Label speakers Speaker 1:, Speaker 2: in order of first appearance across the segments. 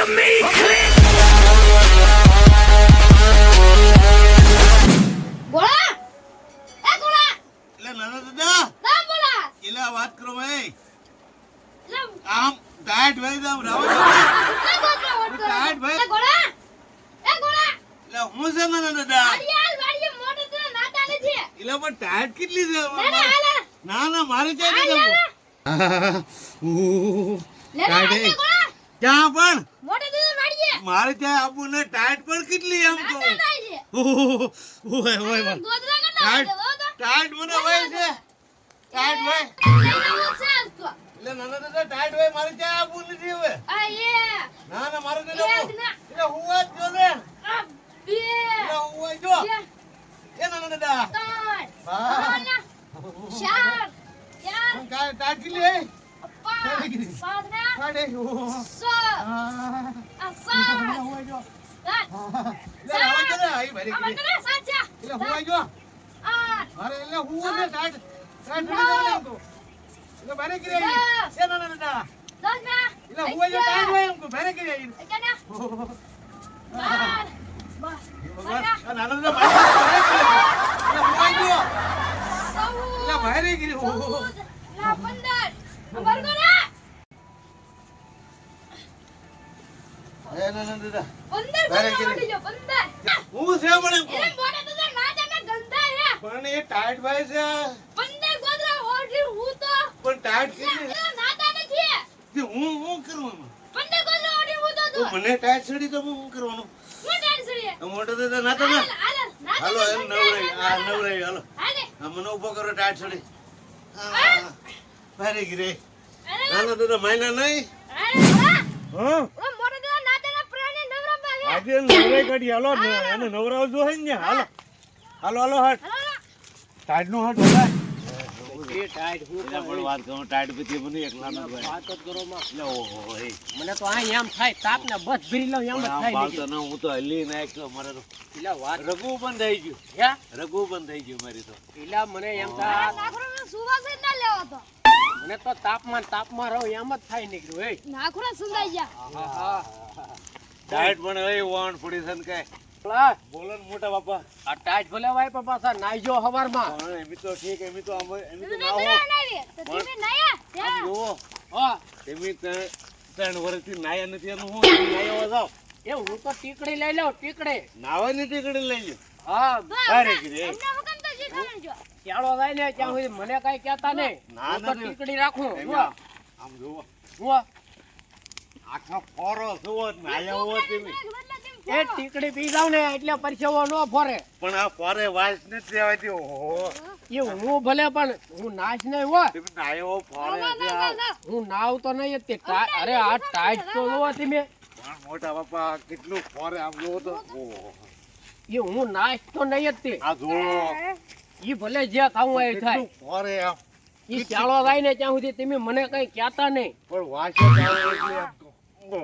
Speaker 1: me click.
Speaker 2: ગોળા એ ગોળા
Speaker 3: એટલે નાના દાદા
Speaker 2: ના બોલા
Speaker 3: એલા વાત કરો ભાઈ
Speaker 2: લે
Speaker 3: આમ ટાઈટ ભાઈ આમ રાવો ટાઈટ ભાઈ
Speaker 2: એ ગોળા
Speaker 3: એટલે હું છે નાના દાદા
Speaker 2: વાડીએ મોટો તો નાતા નથી
Speaker 3: એલા પણ ટાઈટ કેટલી છે
Speaker 2: ના
Speaker 3: ના ના મારે ચાઈ દે
Speaker 2: લે
Speaker 3: ટાઈટ
Speaker 2: ગોળા
Speaker 3: ક્યાં પણ
Speaker 2: મોટો તો વાડીએ
Speaker 3: મારે ત્યાં આપું ને ટાઈટ પણ કેટલી એમ તો
Speaker 2: નાતા થાય છે
Speaker 3: ઓય ઓય
Speaker 2: ગોદરા કરતા
Speaker 3: ટાઈટ
Speaker 2: હોય તો
Speaker 3: ટાઈટ મને ભાઈ છે ટાઈટ ભાઈ એટલે નાના દાદા ટાઈટ ભાઈ મારે ત્યાં આપું નથી હવે ના ના મારે નથી આપવું એટલે હું જ જો ને એટલે હું જ જો એ નાના દાદા હા પણ ટાઈટ કેટલી હે કાઢે હું જ જો એટલે આવા જો ને આઈ ભરી ગઈ એટલે હું જ જો અરે એટલે હું જ ટાઈટ ટાઈટ ભરી જાવ તો એટલે ભરી ગઈ એ નાના દાદા એટલે હું જ ટાઈટ હોય એમ ભરી ગઈ નાના દાદા ભરી ગઈ એટલે હું જ જો એ નાના દાદા હું છે પણ પણ એ ટાઈટ ભાઈ છે પણ ટાઈટ કેટલી હું કરું તો મને ટાઈટ છડી તો હું કરવાનું મોટો દાદા ના તો ના હાલો એમ નવરાઈ આ નવરાઈ હાલો આ મને ઉભો કરો ટાઈટ છડી ભારે ગીરે નાના દાદા માયના નહીં હા આજે નવરાઈ કાઢી હાલો એને નવરાવ જો હે ને હાલો હાલો હાલો હટ ટાઈટ નો હટ બધા એ ટાઈટ હું પણ વાત કરું ટાઈટ પછી મને એકલા ના ભાઈ વાત જ કરો માં લે ઓહો હે
Speaker 4: મને તો આ એમ થાય તાપ ને બસ ભરી લઉં એમ જ થાય
Speaker 3: બાલ તો હું તો હલી નાખ્યો મારે તો
Speaker 4: પેલા વાત
Speaker 3: રઘુ બંધ થઈ ગયું
Speaker 4: હે
Speaker 3: રઘુ બંધ થઈ ગયું મારી તો
Speaker 4: પેલા મને એમ થાય મને તો તાપમાં રહું એમ જ થાય નીકળ્યું હે હા
Speaker 3: ટાઈટ પણ હે વાણ પડી છે ને કઈ
Speaker 4: પેલા
Speaker 3: બોલો ને મોટા બાપા
Speaker 4: આ ટાઈટ ભલે વાય પણ પાછા નાઈજો હવારમાં
Speaker 3: પણ એમી તો ઠીક એમી તો આમ ના હો આમ જુઓ
Speaker 4: હા
Speaker 3: એમી 3 વર્ષથી નાયા નથી એનું હું નાયો જાવ
Speaker 4: એ હું તો ટીકડી લઈ લઉં ટીકડી
Speaker 3: નાવાની ટીકડી લઈ લ્યો
Speaker 4: હા
Speaker 3: અરે ગીરે
Speaker 4: ચાલો જાય ને ત્યાં સુધી મને કઈ કહેતા નહીં
Speaker 3: ના,
Speaker 4: હું તો
Speaker 3: ના.
Speaker 4: ટીકડી રાખું
Speaker 3: એમી આમ જુઓ
Speaker 4: જુઓ
Speaker 3: આખા ફોરો જુઓ નાયા હો તમે
Speaker 4: એ ટીકડી પી જાવ ને એટલે પરસેવો ન ફરે
Speaker 3: પણ આ ફોરે વાસ નથી આવતી ઓહો
Speaker 4: એ હું ભલે પણ હું નાશ નહીં હો
Speaker 3: તમે નાયો ફોરે છે આ
Speaker 4: હું નાવ તો નહીં જ તે અરે આ ટાઈટ તો જોવો તમે
Speaker 3: પણ મોટા બાપા કેટલું ફોરે આમ જુઓ તો ઓહો
Speaker 4: એ હું નાશ તો નહીં જ તે
Speaker 3: આ જુઓ
Speaker 4: એ ભલે જે ખાવું હોય એ થાય
Speaker 3: કેટલું ફોરે આમ
Speaker 4: એ ચાલો જાય ને ત્યાં સુધી તમે મને કઈ કહેતા નહીં
Speaker 3: પણ વાસ જ આવે એટલે આમ તો ઓહો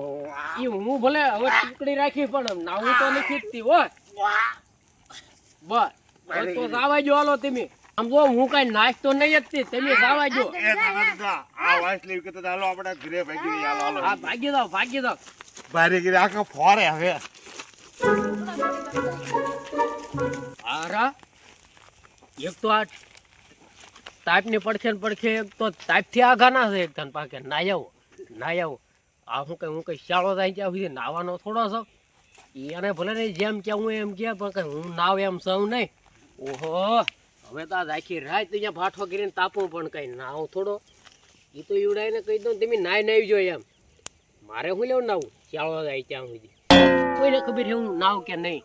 Speaker 4: એ હું ભલે હવે ટીકડી રાખી પણ નાવું તો નથી જ તી હો બસ હવે તો જાવા જો હાલો તમે આમ જો હું કઈ નાશ તો નહીં જ તી તમે જાવા જો
Speaker 3: એ નાના દાદા આ વાસ લેવી કે તો હાલો આપડા ઘરે ભાગી રહી હાલો
Speaker 4: હા
Speaker 3: હાલો
Speaker 4: ભાગી જાવ
Speaker 3: બારે ગીરે આખા ફોરે હવે
Speaker 4: આરા એક તો આ તાપ ની પડખે ને પડખે એક તો તાપ થી આઘા ના છે એક ધન પાકે નાયાવો આ હું કઈ શાળો થાય ત્યાં સુધી નાવાનો થોડો છો એને ભલે નહીં જેમ કે હું એમ કે પણ કઈ હું નાવ એમ સૌ નહીં ઓહો હવે તો આ આખી રાત અહીંયા ભાઠો કરીને તાપું પણ કઈ નાવ થોડો એ તો ઈવડાઈને કહી દઉં તમે નાઈ જોઈએ એમ મારે શું લેવું નાવું શાળો જાય ત્યાં સુધી કોઈને ખબર છે હું નાવ કે નહીં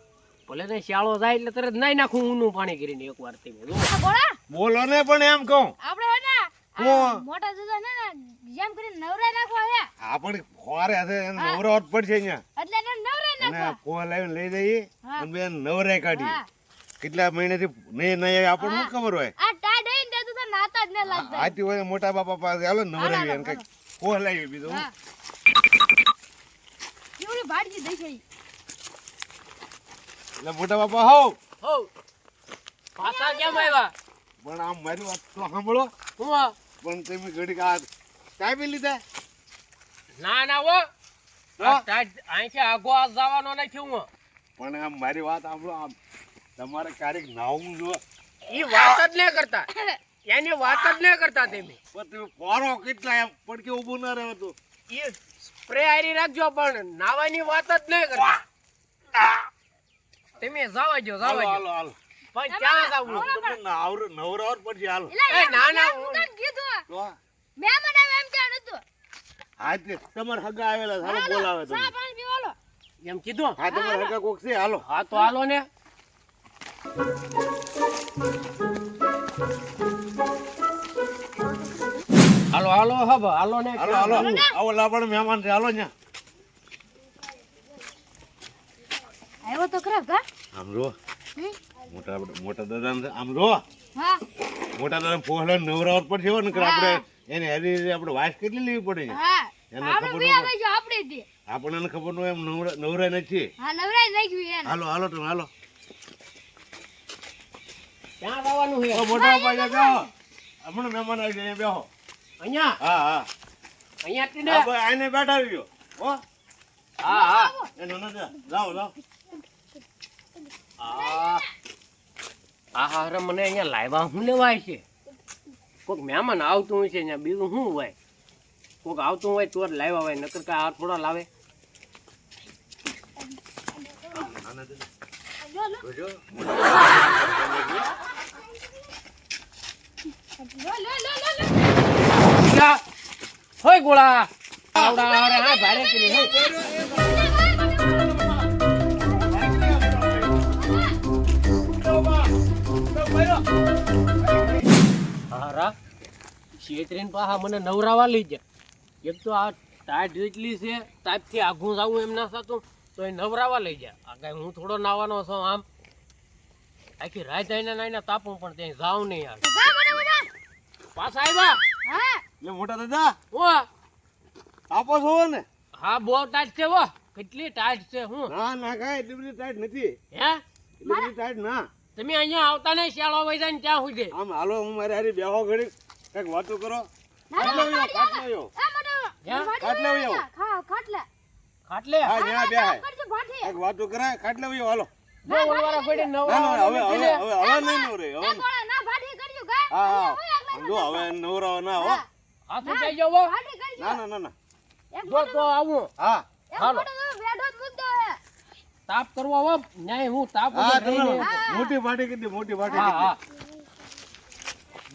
Speaker 4: ભલે ને શાળો જાય એટલે તરત નાઈ નાખું ઊનું પાણી કરીને એકવાર તમે જો
Speaker 3: બોલો ને પણ એમ કહું
Speaker 2: મોટા દાદા ને જેમ કરીને નવરા નાખવા હે
Speaker 3: આ પણ ફોરે હશે એને નવરાવટ પડશે અહીંયા
Speaker 2: એટલે એને નવરા
Speaker 3: અને
Speaker 2: નાખવા
Speaker 3: કોલ લાવીને લઈ જઈએ અને બેન નવરાઈ કાઢી
Speaker 2: હા.
Speaker 3: કેટલા મહિનાથી નહીં નહીં આપણને શું ખબર હોય
Speaker 2: આ ટાઈડ હે ને તો નાતા જ ન લાગતા
Speaker 3: આથી હોય મોટા બાપા પાસે હાલો નવરાવી અને કઈક કોલ લાવી બીજું
Speaker 2: હા કેવડી ભાડજી દઈ છે
Speaker 3: એટલે મોટા બાપા હોવ
Speaker 4: હો પાછા કેમ આવ્યા
Speaker 3: પણ આમ મારી વાત તો સાંભળો
Speaker 4: હું આ?
Speaker 3: પણ તમે ઘડીક આ કાપી લીધા
Speaker 4: ના ના હો આ ટાઈટ અહીંથી આગો આ જવાનો નથી હું
Speaker 3: પણ આમ મારી વાત સાંભળો, આમ તમારે ક્યારેક નાવું જો
Speaker 4: ઈ વાત જ ન કરતા, એની વાત જ ન કરતા તમે.
Speaker 3: પણ તમે પોરો કેટલા એમ પડકે ઊભું ના રહે તો
Speaker 4: ઈ સ્પ્રે આરી રાખજો પણ નાવાની વાત જ ન કરતા. તમે જાવા જો
Speaker 3: હાલો
Speaker 4: જાવા
Speaker 3: હાલો
Speaker 4: જો
Speaker 3: હાલો
Speaker 4: પણ ક્યાં જાવું?
Speaker 3: તમને નવરાવર પડશે હાલો.
Speaker 4: એ ના ના
Speaker 2: હું તને કીધું
Speaker 3: તો
Speaker 2: મહેમાન આવે એમ ક્યાં નતું
Speaker 3: હા તે તમારા હગા આવેલા છે, હાલો બોલાવે
Speaker 2: ચા
Speaker 3: તમે.
Speaker 2: પાણી પીવાલો
Speaker 4: એમ કીધું.
Speaker 3: હા તમારા હગા કોક છે, હાલો.
Speaker 4: હા તો હાલો ને. હાલો હાલો હબ હાલો ને.
Speaker 3: હાલો હાલો આવો લાપણ મહેમાન છે, હાલો ન્યા.
Speaker 2: આવ્યો તો ખરાબ કા
Speaker 3: આમ જો મોટા દાદા આમ જો
Speaker 2: હા
Speaker 3: મોટા દાદા પોહલા નવરાવર પડશે હો, નકર આપણે એને હરી આપણે વાસ કેટલી લેવી પડે છે.
Speaker 2: હા
Speaker 3: એને
Speaker 2: આપણે
Speaker 3: ખબર
Speaker 2: બે
Speaker 3: ન
Speaker 2: ભાઈ જો આપણે દે
Speaker 3: આપણને ખબર ન હોય એમ નવરાય નથી.
Speaker 2: હા નવરાઈ નાખ્યું એને
Speaker 3: હાલો હાલો તમે હાલો.
Speaker 4: ક્યાં જવાનું છે?
Speaker 3: ઓ મોટા બાપા બેહો, હમણાં મહેમાન આવી જાય, બેહો.
Speaker 4: અહીંયા
Speaker 3: હા હા
Speaker 4: અહીંયા થી ને.
Speaker 3: હા ભાઈ આને બેઠા રહ્યો હો.
Speaker 4: હા હા
Speaker 3: એ નાના દા લાવો લાવો.
Speaker 4: હા રે મને અહીંયા લાવ્યા હું લેવાય છે? કોક મહેમાન આવતું હોય છે અહીંયા, બીજું શું હોય? કોક આવતું હોય તો જ લાવ્યા હોય, નકર કાંઈ આ થોડા લાવે.
Speaker 3: નાના દા
Speaker 2: લો લો
Speaker 3: જોજો.
Speaker 2: લો લો લો લો
Speaker 4: યા, હોય ગોળા આવડા અરે હા ભારે કરી હે. હારા શેતરીન પાહા મને નવરાવા લઈ જાય. એક તો આ ટાઈટ જેટલી છે, ટાઈપથી આઘું જાવું એમ ના થતું તો એ નવરાવા લઈ જાય. આ કાંઈ હું થોડો નાવાનો છું આમ આખી રાત આઈને નાઈને તાપું પણ ત્યાં જાવ નહીં યાર.
Speaker 2: કા મને બધા
Speaker 4: પાછા આવ્યા
Speaker 2: હા
Speaker 3: લે મોટા દાદા
Speaker 4: ઓ
Speaker 3: આપો છો ને?
Speaker 4: હા બહુ ટાઈટ છે વો. કેટલી ટાઈટ છે હું
Speaker 3: ના ના કાંઈ એટલી બધી ટાઈટ નથી,
Speaker 4: હે
Speaker 3: એટલી બધી ટાઈટ ના.
Speaker 4: તમે અહીંયા આવતા નહીં શિયાળો વહી જાય ને ત્યાં સુધી.
Speaker 3: આમ હાલો હું મારે હારી બેહો ઘડી કઈક વાતો કરો.
Speaker 2: ના,
Speaker 3: કાટલે
Speaker 2: ના,
Speaker 3: વયો, કાટલે વયો.
Speaker 2: આ મોટો
Speaker 4: હે?
Speaker 3: કાટલે વયો.
Speaker 2: ખા ખાટલે
Speaker 4: ખાટલે
Speaker 3: હા ન્યા બે હાય.
Speaker 2: કરજો ભાઠી
Speaker 3: કઈક વાતો કરાય, કાટલે વયો હાલો.
Speaker 4: જો ઓલવાળા કોઈ
Speaker 3: ના ના હવે
Speaker 4: નવરા
Speaker 3: હવે હવે હવે નહીં નવરે હવે.
Speaker 2: થોડા ના ભાઠી કરજો કા
Speaker 3: હા હા સમજો હવે નવરાવ ના હો.
Speaker 4: હાથું થઈ જાવ.
Speaker 2: ભાઠી કરજો
Speaker 3: ના ના ના ના
Speaker 2: એક
Speaker 4: જો તો આવું
Speaker 3: હા
Speaker 2: એક
Speaker 4: હાલો.
Speaker 2: મોટો તો વેડો જ મુદ્દો હે
Speaker 4: તાપ કરવો હો ન્યાય હું તાપ
Speaker 3: હા
Speaker 4: વગર
Speaker 3: તમે
Speaker 4: રહીને.
Speaker 3: મોટી પાટી કીધી, મોટી પાટી
Speaker 4: હા હા
Speaker 3: કીધી.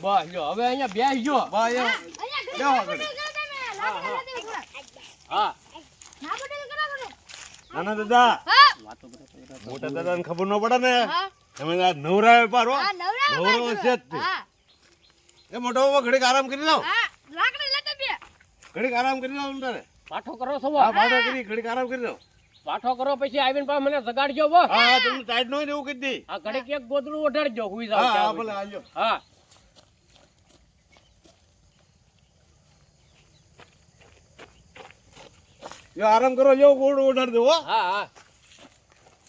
Speaker 4: બસ જો હવે અહીંયા બેસજો.
Speaker 3: બા એમ
Speaker 2: અહીંયા
Speaker 3: બેહો
Speaker 2: ઘડી
Speaker 3: ઘડી.
Speaker 2: તમે લાકડા નથી ઉખડા
Speaker 4: હા
Speaker 2: ના પડે તો કરા પડે
Speaker 3: નાના દાદા
Speaker 2: હા
Speaker 4: વાતો કરે.
Speaker 3: મોટા દાદાને ખબર ન પડે ને
Speaker 2: હા
Speaker 3: તમે આ નવરાવે પારો
Speaker 2: હા નવરા
Speaker 3: નવરો છે જ તે.
Speaker 2: હા
Speaker 3: એ મોટો બાબા ઘડીક આરામ કરી લો,
Speaker 2: હા લાકડા લેતા બે
Speaker 3: ઘડીક આરામ કરી લો તારે.
Speaker 4: પાઠો કરો છો
Speaker 3: હા પાટો કરી ઘડીક આરામ કરી લો.
Speaker 4: પાઠો કરો પછી આવીને પાછા મને જગાડજો બો.
Speaker 3: હા હા તમને ટાઈટ ન હોય ને એવું કરી દે.
Speaker 4: આ ઘડીક એક ગોદડું ઓઢાડજો હુઈ જાવ
Speaker 3: હા હા
Speaker 4: ત્યાં
Speaker 3: ભલે
Speaker 4: સુધી.
Speaker 3: આવજો.
Speaker 4: હા
Speaker 3: જો આરામ કરો, જો ગોળ ઓઢાડ દો હો.
Speaker 4: હા હા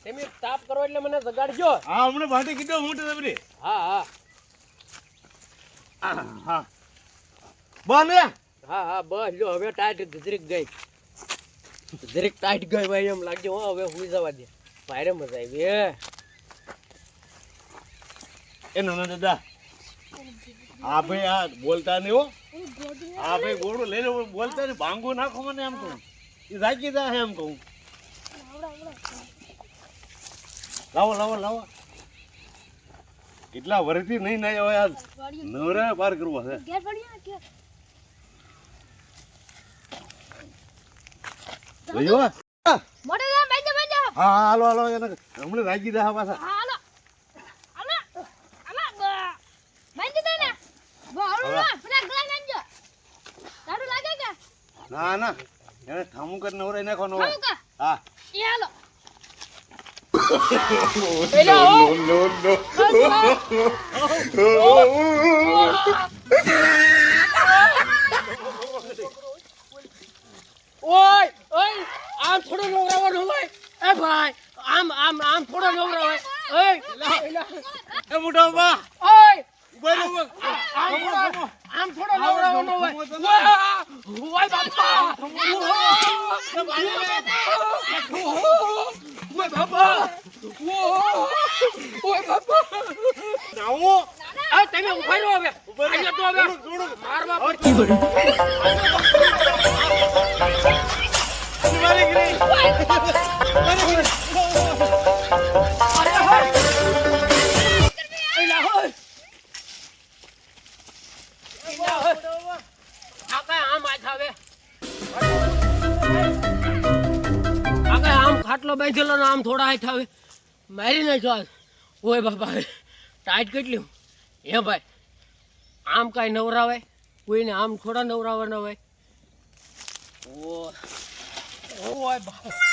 Speaker 4: તમે તાપ કરો એટલે મને જગાડજો.
Speaker 3: હા હમણાં ભાટી કીધો મોટી દબરી.
Speaker 4: હા હા
Speaker 3: હા બને
Speaker 4: હા હા બસ જો હવે ટાઈટ જરીક ગઈ, જરીક ટાઈટ ગઈ ભાઈ એમ લાગજો. હો હવે હુઈ જવા દે, ભારે મજા આવી.
Speaker 3: એ નાના દાદા હા ભાઈ આ બોલતા નહીં હો. હા ભાઈ ગોળું લઈને બોલતા નહીં, ભાંગો નાખો મને એમ કહું. એ રાખી દા એમ કહું. લાવો લાવો લાવો. કેટલા વર્ષથી નહીં ના હોય આજ નવરા પાર કરવો છે.
Speaker 2: ઘેર પડ્યો કે
Speaker 3: જોયો?
Speaker 2: મોટો તો બેજો બેજો
Speaker 3: હા હા હાલો હાલો એને હમણાં રાખી દા પાછા.
Speaker 2: હાલો હાલો હાલો બેજો તો ને બો હાલો ના પેલા ગ્લાસ નાખજો તારું લાગે કે
Speaker 3: ના ના એને ઠામું કરી નવરાઈ નાખવાનો હોય.
Speaker 2: ખાવું કા
Speaker 3: હા
Speaker 2: એ હાલો
Speaker 4: ઓય ઓય આમ થોડો નવરાવાનો હોય. એ ભાઈ આમ આમ આમ થોડો નવરાવાય. ઓય
Speaker 3: એ મોટા બા
Speaker 4: ઓય
Speaker 3: ઉભા રહો.
Speaker 4: આમ થોડો નવરાવાનો હોય. ઓય બાપા ઓય બાપા ઓય બાપા
Speaker 3: નાવો
Speaker 4: આ તમે ઉભા રહો હવે અહીંયા તો હવે મારવા પડતી
Speaker 3: મારી ગઈ
Speaker 4: ખાટલો બેઠેલો ને આમ થોડા હાથ આવે મારી નાખ્યો ઓય બાપા ટાઈટ કેટલી હે ભાઈ આમ કાંઈ નવરાવાય કોઈને આમ થોડા નવરાવાના હોય ઓય બાપા